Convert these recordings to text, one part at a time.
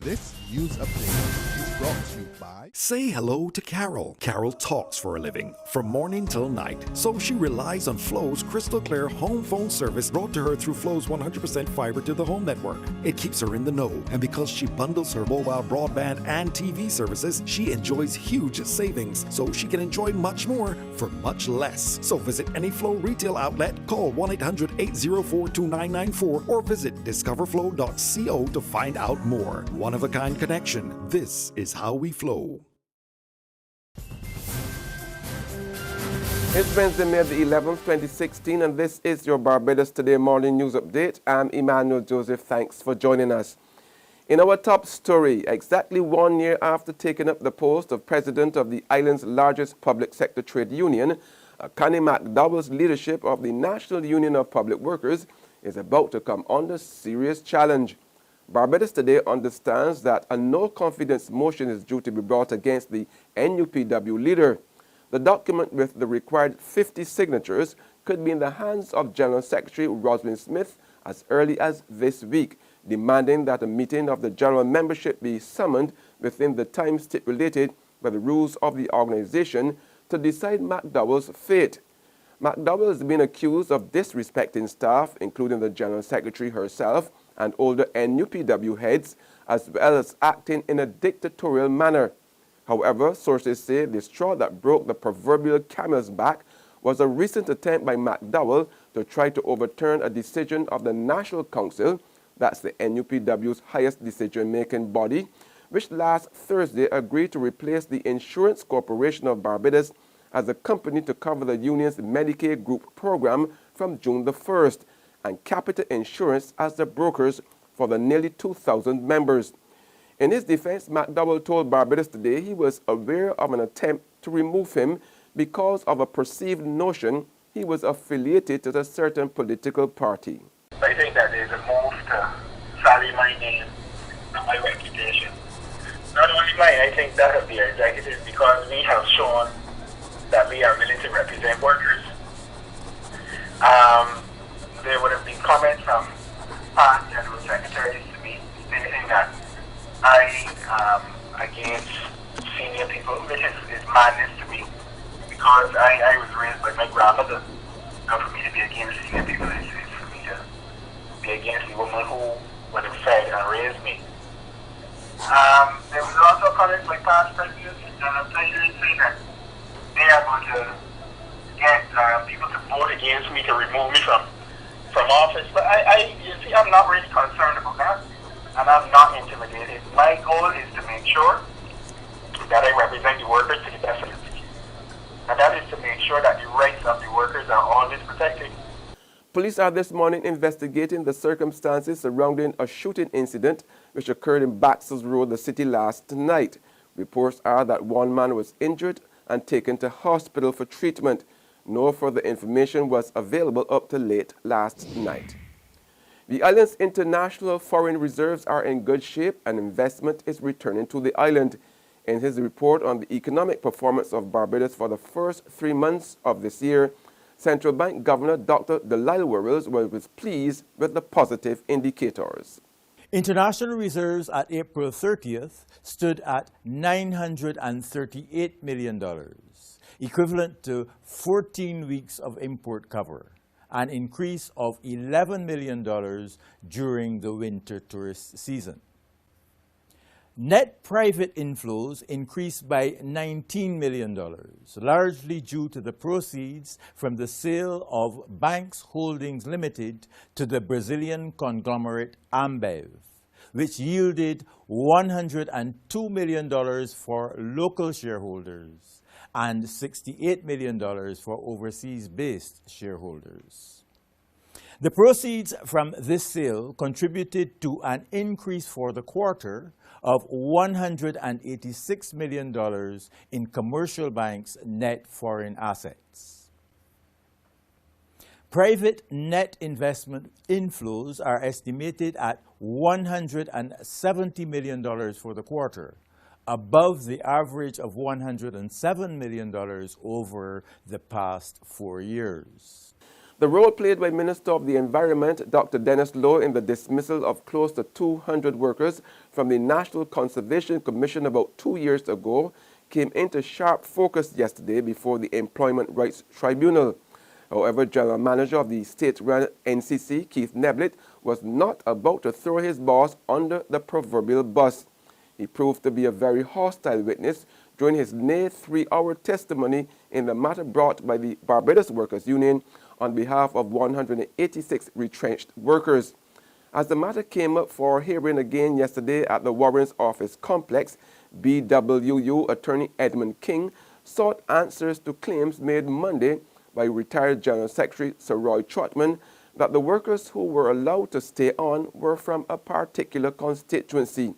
This news update is brought to you by... Say hello to Carol. Carol talks for a living, from morning till night. So she relies on Flo's crystal clear home phone service brought to her through Flo's 100% fiber to the home network. It keeps her in the know, and because she bundles her mobile broadband and TV services, she enjoys huge savings, so she can enjoy much more for much less. So visit any Flo retail outlet, call 1-800-804-2994, or visit discoverflow.co to find out more. One-of-a-kind connection. This is how we flow. It's Wednesday, May the 11th, 2016, and this is your Barbados Today morning news update. I'm Emmanuel Joseph. Thanks for joining us. In our top story, exactly 1 year after taking up the post of president of the island's largest public sector trade union, Akanni McDowall's leadership of the National Union of Public Workers is about to come under serious challenge. Barbados Today understands that a no-confidence motion is due to be brought against the NUPW leader. The document with the required 50 signatures could be in the hands of General Secretary Rosalind Smith as early as this week, demanding that a meeting of the general membership be summoned within the time stipulated by the rules of the organization to decide McDowall's fate. McDowall has been accused of disrespecting staff, including the General Secretary herself and older NUPW heads, as well as acting in a dictatorial manner. However, sources say the straw that broke the proverbial camel's back was a recent attempt by McDowall to try to overturn a decision of the National Council, that's the NUPW's highest decision-making body, which last Thursday agreed to replace the Insurance Corporation of Barbados as a company to cover the union's Medicaid group program from June the 1st, and Capital Insurance as the brokers for the nearly 2,000 members. In his defense, McDowall told Barbados Today he was aware of an attempt to remove him because of a perceived notion he was affiliated to a certain political party. I think that there's a move to sully my name and my reputation. Not only mine, I think that of the executive, because we have shown that we are willing to represent workers. There would have been comments from past general secretaries to me stating that I against senior people, which is madness to me, because I was raised by my grandmother. Now for me to be against senior people is for me to be against the woman who would have fed and raised me. There was also comments by past presidents and general secretaries saying that they are going to get people to vote against me to remove me from office. But you see, I'm not really concerned about that, and I'm not intimidated. My goal is to make sure that I represent the workers to the best of the ability, and that is to make sure that the rights of the workers are always protected. Police are this morning investigating the circumstances surrounding a shooting incident which occurred in Baxters Road, the city, last night. Reports are that one man was injured and taken to hospital for treatment. No further information was available up to late last night. The island's international foreign reserves are in good shape and investment is returning to the island. In his report on the economic performance of Barbados for the first 3 months of this year, Central Bank Governor Dr. Delisle Worrells was pleased with the positive indicators. International reserves at April 30th stood at $938 million, equivalent to 14 weeks of import cover, an increase of $11 million during the winter tourist season. Net private inflows increased by $19 million, largely due to the proceeds from the sale of Banks Holdings Limited to the Brazilian conglomerate Ambev, which yielded $102 million for local shareholders and $68 million for overseas-based shareholders. The proceeds from this sale contributed to an increase for the quarter of $186 million in commercial banks' net foreign assets. Private net investment inflows are estimated at $170 million for the quarter, above the average of $107 million over the past 4 years. The role played by Minister of the Environment, Dr. Dennis Lowe, in the dismissal of close to 200 workers from the National Conservation Commission about 2 years ago came into sharp focus yesterday before the Employment Rights Tribunal. However, General Manager of the state-run NCC, Keith Neblett, was not about to throw his boss under the proverbial bus. He proved to be a very hostile witness during his near 3-hour testimony in the matter brought by the Barbados Workers Union on behalf of 186 retrenched workers. As the matter came up for hearing again yesterday at the Warren's Office Complex, BWU attorney Edmund King sought answers to claims made Monday by retired General Secretary Sir Roy Trotman that the workers who were allowed to stay on were from a particular constituency.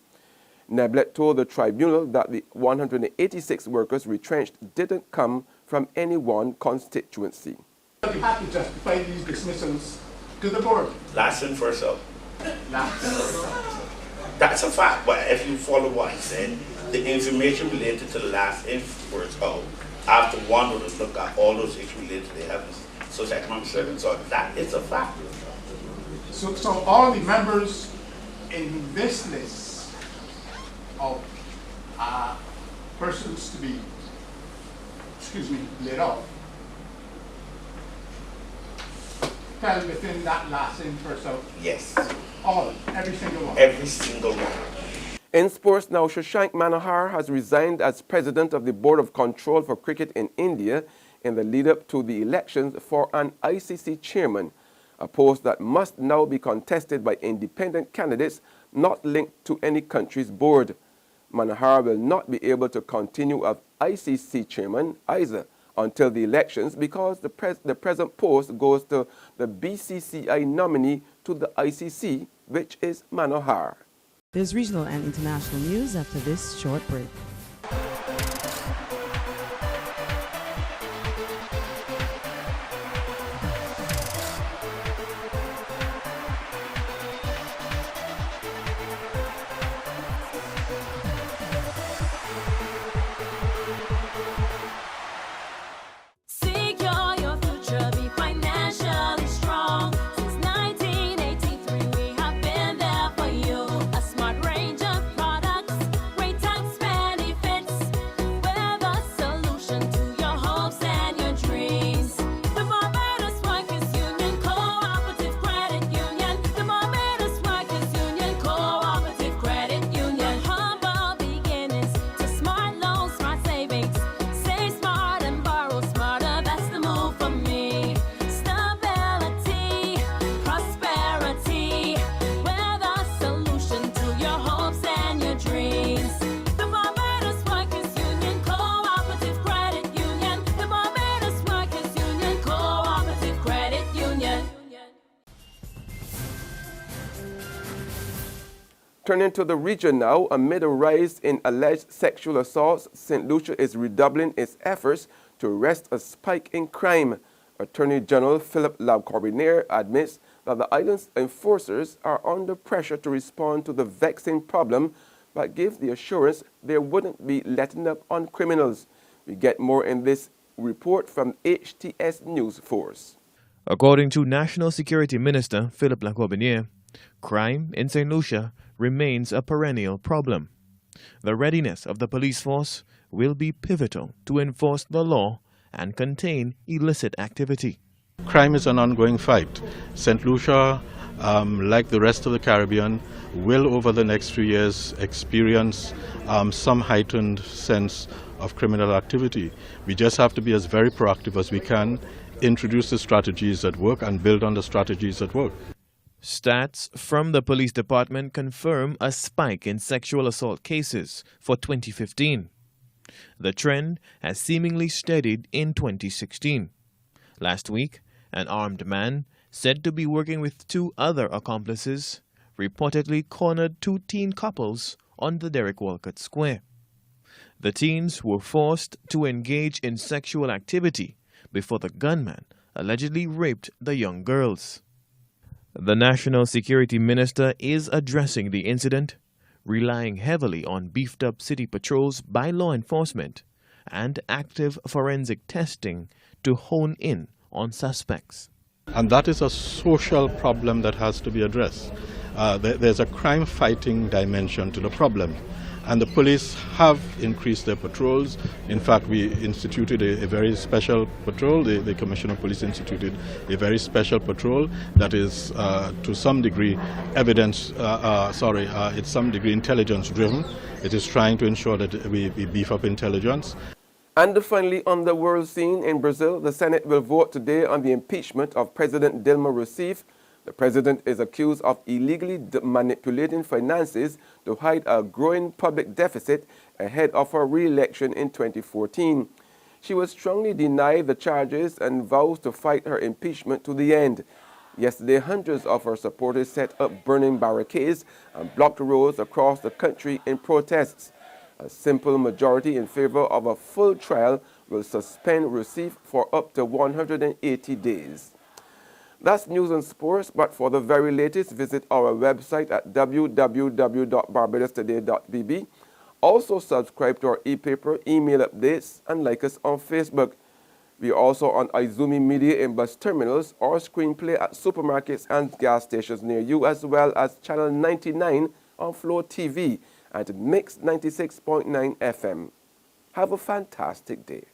Neblett told the tribunal that the 186 workers retrenched didn't come from any one constituency. You have to justify these dismissals to the board. Last in, first out. That's a fact, but if you follow what he said, the information related to the last in, first out, after one would look at all those issues related to the heavens, socio-economic service, so that is a fact. So all the members in this list of persons to be, laid off, fell within that last in, first out? Yes. All, every single one? Every single one. In sports now, Shashank Manohar has resigned as president of the Board of Control for Cricket in India in the lead-up to the elections for an ICC chairman, a post that must now be contested by independent candidates not linked to any country's board. Manohar will not be able to continue as ICC chairman either until the elections because the present post goes to the BCCI nominee to the ICC, which is Manohar. There's regional and international news after this short break. Turning to the region now, amid a rise in alleged sexual assaults, St. Lucia is redoubling its efforts to arrest a spike in crime. Attorney General Philip Lacorbiniere admits that the island's enforcers are under pressure to respond to the vexing problem, but gives the assurance there wouldn't be letting up on criminals. We get more in this report from HTS News Force. According to National Security Minister Philip Lacorbiniere, crime in St. Lucia remains a perennial problem. The readiness of the police force will be pivotal to enforce the law and contain illicit activity. Crime is an ongoing fight. St. Lucia, like the rest of the Caribbean, will over the next few years experience some heightened sense of criminal activity. We just have to be as very proactive as we can, introduce the strategies that work and build on the strategies that work. Stats from the police department confirm a spike in sexual assault cases for 2015. The trend has seemingly steadied in 2016. Last week, an armed man, said to be working with 2 other accomplices, reportedly cornered 2 teen couples on the Derek Walcott Square. The teens were forced to engage in sexual activity before the gunman allegedly raped the young girls. The National Security Minister is addressing the incident, relying heavily on beefed-up city patrols by law enforcement and active forensic testing to hone in on suspects. And that is a social problem that has to be addressed. There's a crime-fighting dimension to the problem. And the police have increased their patrols. In fact, we instituted a very special patrol. The Commissioner of Police instituted a very special patrol that is, to some degree, it's some degree intelligence-driven. It is trying to ensure that we beef up intelligence. And finally, on the world scene in Brazil, the Senate will vote today on the impeachment of President Dilma Rousseff. The president is accused of illegally manipulating finances to hide a growing public deficit ahead of her re-election in 2014. She will strongly deny the charges and vows to fight her impeachment to the end. Yesterday, hundreds of her supporters set up burning barricades and blocked roads across the country in protests. A simple majority in favor of a full trial will suspend Rousseff for up to 180 days. That's news and sports, but for the very latest, visit our website at www.barbadostoday.bb. Also subscribe to our e-paper, email updates, and like us on Facebook. We are also on Izumi Media in bus terminals or screenplay at supermarkets and gas stations near you, as well as Channel 99 on Flow TV and Mix 96.9 FM. Have a fantastic day.